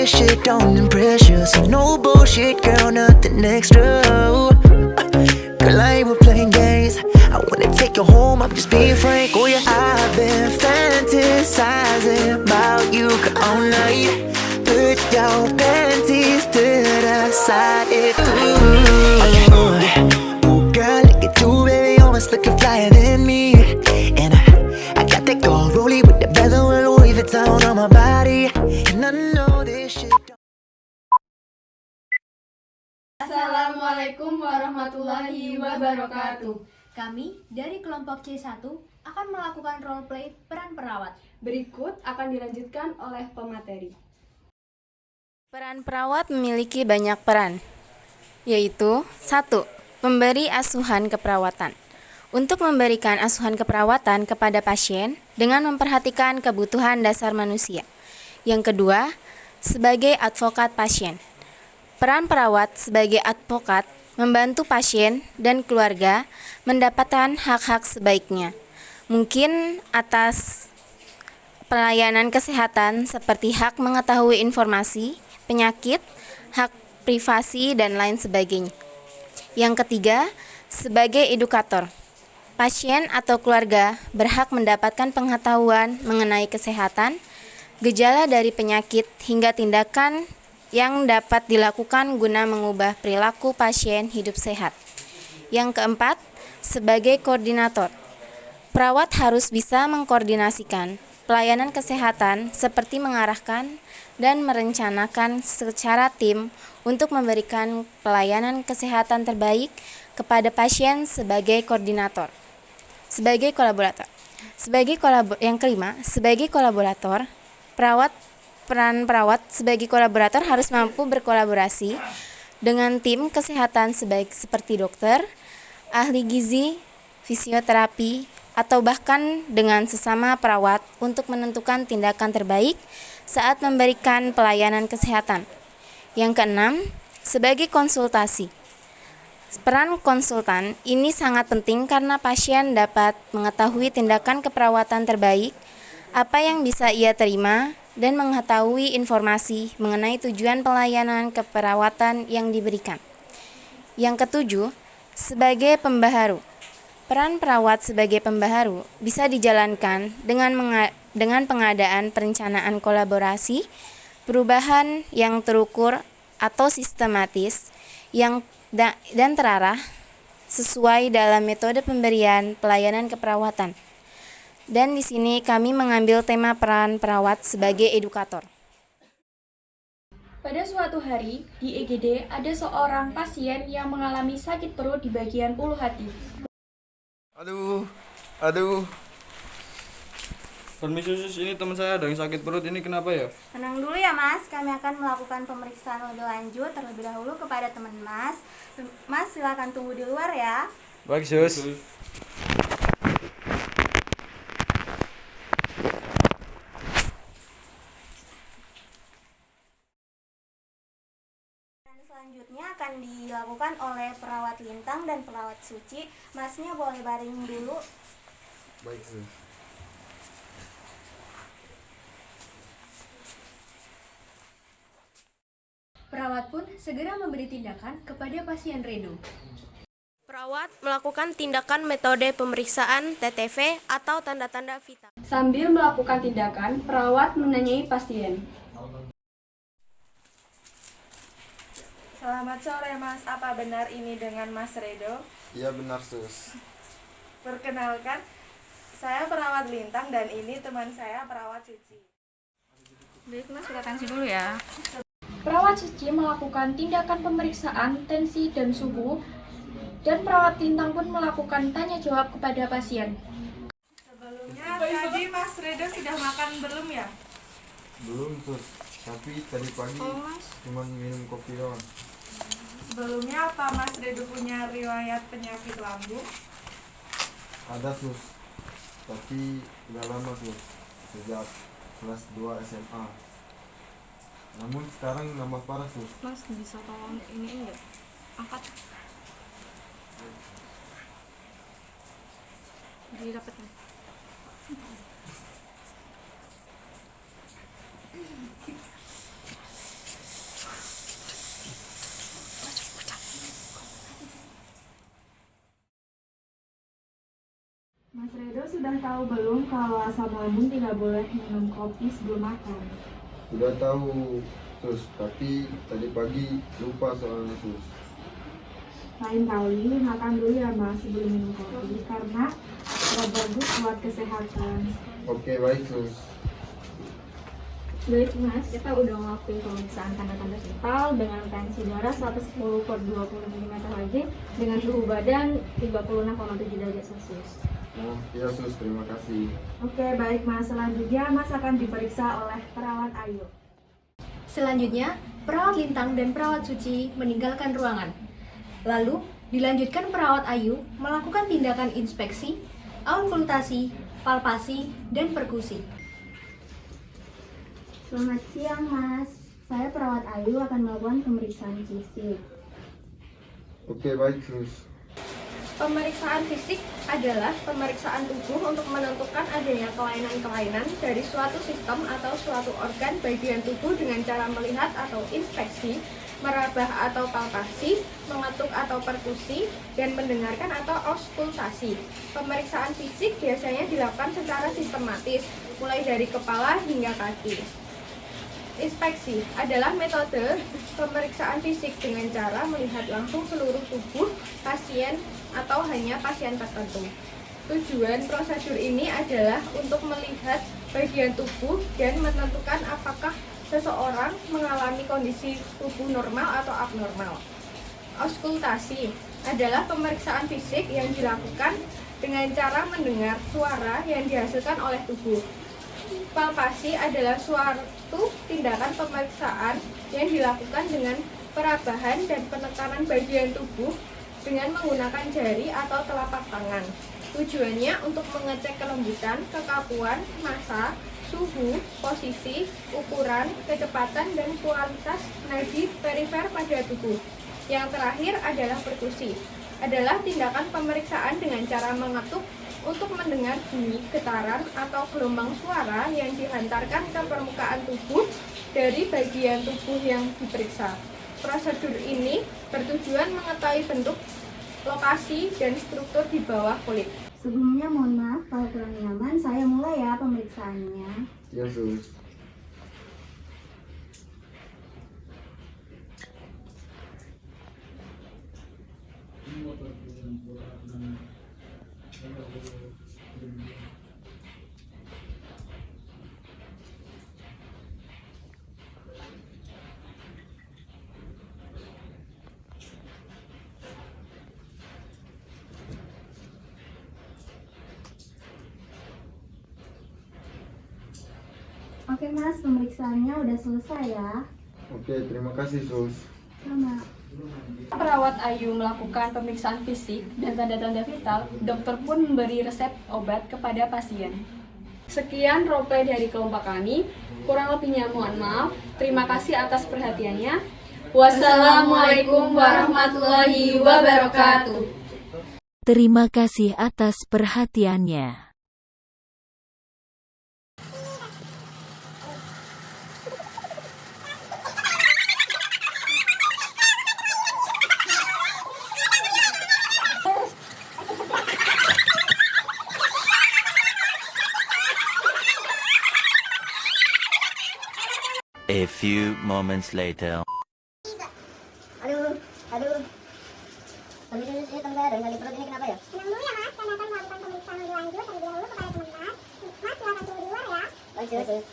this shit don't impress you. So no bullshit, girl, nothing extra. Girl, I ain't with playing games. I wanna take you home, I'm just being frank. Oh yeah, I've been fantasizing about you all night. Put your panties to the side if ooh, girl, look at you, baby, almost looking flyer than me. And I got that gold rollie with the bezel and Louis Vuitton on my body. And I know this shit. Assalamualaikum warahmatullahi wabarakatuh. Kami dari kelompok C1 akan melakukan role play peran perawat. Berikut akan dilanjutkan oleh pemateri. Peran perawat memiliki banyak peran, yaitu 1. Pemberi asuhan keperawatan. Untuk memberikan asuhan keperawatan kepada pasien dengan memperhatikan kebutuhan dasar manusia. Yang kedua, sebagai advokat pasien. Peran perawat sebagai advokat membantu pasien dan keluarga mendapatkan hak-hak sebaiknya. Mungkin atas pelayanan kesehatan seperti hak mengetahui informasi, penyakit, hak privasi, dan lain sebagainya. Yang ketiga, sebagai edukator. Pasien atau keluarga berhak mendapatkan pengetahuan mengenai kesehatan, gejala dari penyakit, hingga tindakan yang dapat dilakukan guna mengubah perilaku pasien hidup sehat. Yang keempat, sebagai koordinator. Perawat harus bisa mengkoordinasikan pelayanan kesehatan seperti mengarahkan dan merencanakan secara tim untuk memberikan pelayanan kesehatan terbaik kepada pasien sebagai koordinator. Sebagai kolaborator. Yang kelima, sebagai kolaborator, peran perawat sebagai kolaborator harus mampu berkolaborasi dengan tim kesehatan seperti dokter, ahli gizi, fisioterapi, atau bahkan dengan sesama perawat untuk menentukan tindakan terbaik saat memberikan pelayanan kesehatan. Yang keenam, sebagai konsultasi. Peran konsultan ini sangat penting karena pasien dapat mengetahui tindakan keperawatan terbaik, apa yang bisa ia terima, dan mengetahui informasi mengenai tujuan pelayanan keperawatan yang diberikan. Yang ketujuh, sebagai pembaharu. Peran perawat sebagai pembaharu bisa dijalankan dengan pengadaan perencanaan kolaborasi, perubahan yang terukur atau sistematis dan terarah sesuai dalam metode pemberian pelayanan keperawatan. Dan di sini kami mengambil tema peran perawat sebagai edukator. Pada suatu hari, di EGD ada seorang pasien yang mengalami sakit perut di bagian ulu hati. Aduh. Permisi sus, ini teman saya ada yang sakit perut, ini kenapa ya? Tenang dulu ya Mas, kami akan melakukan pemeriksaan lebih lanjut terlebih dahulu kepada teman Mas. Mas silakan tunggu di luar ya. Baik sus. Selanjutnya akan dilakukan oleh perawat Lintang dan perawat Suci. Masnya boleh baring dulu. Baik sus. Perawat pun segera memberi tindakan kepada pasien Redo. Perawat melakukan tindakan metode pemeriksaan TTV atau tanda-tanda vital. Sambil melakukan tindakan, perawat menanyai pasien. Selamat sore Mas, apa benar ini dengan Mas Redo? Iya benar sus. Perkenalkan, saya perawat Lintang dan ini teman saya perawat Suci. Baik Mas, kita tensi dulu ya. Perawat Suci melakukan tindakan pemeriksaan tensi dan suhu, dan perawat Lintang pun melakukan tanya jawab kepada pasien. Sebelumnya tadi Mas Redo sudah makan belum ya? Belum sus, tapi tadi pagi cuma minum kopi doang. Sebelumnya apa Mas Redo punya riwayat penyakit lambung? Ada sus, tapi udah lama sus, sejak kelas 2 SMA. Namun sekarang nambah parah sus. Mas bisa tolong ini enggak? Angkat. Jadi dapat nih. tahu belum kalau asam lambung tidak boleh minum kopi sebelum makan? Sudah tahu, Sus, tapi tadi pagi lupa soalnya, Sus. Lain kali makan dulu ya Mas sebelum minum kopi karena tidak bagus buat kesehatan. Oke, baik, Sus. Baik Mas, kita udah ngelakuin pemeriksaan tanda-tanda vital dengan tensi darah 110/20 mm Hg dengan suhu badan 36,7 derajat Celcius. Oh, iya, Sus, terima kasih. Oke, baik Mas. Selanjutnya Mas akan diperiksa oleh perawat Ayu. Selanjutnya, perawat Lintang dan perawat Suci meninggalkan ruangan. Lalu, dilanjutkan perawat Ayu melakukan tindakan inspeksi, auskultasi, palpasi, dan perkusi. Selamat siang, Mas. Saya perawat Ayu akan melakukan pemeriksaan fisik. Oke, baik, Sus. Pemeriksaan fisik adalah pemeriksaan tubuh untuk menentukan adanya kelainan-kelainan dari suatu sistem atau suatu organ bagian tubuh dengan cara melihat atau inspeksi, meraba atau palpasi, mengetuk atau perkusi, dan mendengarkan atau auskultasi. Pemeriksaan fisik biasanya dilakukan secara sistematis, mulai dari kepala hingga kaki. Inspeksi adalah metode pemeriksaan fisik dengan cara melihat langsung seluruh tubuh pasien atau hanya pasien tertentu. Tujuan prosedur ini adalah untuk melihat bagian tubuh dan menentukan apakah seseorang mengalami kondisi tubuh normal atau abnormal. Auskultasi adalah pemeriksaan fisik yang dilakukan dengan cara mendengar suara yang dihasilkan oleh tubuh. Palpasi adalah suatu tindakan pemeriksaan yang dilakukan dengan perabahan dan penekanan bagian tubuh dengan menggunakan jari atau telapak tangan. Tujuannya untuk mengecek kelembutan, kekakuan, massa, suhu, posisi, ukuran, kecepatan, dan kualitas nadi perifer pada tubuh. Yang terakhir adalah perkusi, adalah tindakan pemeriksaan dengan cara mengetuk untuk mendengar bunyi getaran atau gelombang suara yang dihantarkan ke permukaan tubuh dari bagian tubuh yang diperiksa. Prosedur ini bertujuan mengetahui bentuk, lokasi, dan struktur di bawah kulit. Sebelumnya mohon maaf kalau kurang nyaman, saya mulai ya pemeriksaannya. Iya, Sus. Oke Mas, pemeriksaannya udah selesai ya. Oke, terima kasih, Sus. Sama. Perawat Ayu melakukan pemeriksaan fisik dan tanda-tanda vital, dokter pun memberi resep obat kepada pasien. Sekian roleplay dari kelompok kami. Kurang lebihnya mohon maaf. Terima kasih atas perhatiannya. Wassalamualaikum warahmatullahi wabarakatuh. Terima kasih atas perhatiannya. A few moments later. Aduh. Sambil ini tenggara dari perut ini kenapa ya? Tenang dulu ya Mas, kami akan melakukan pemeriksaan lebih lanjut terlebih dahulu kepada teman Mas. Mas silakan tunggu di luar ya. Baik.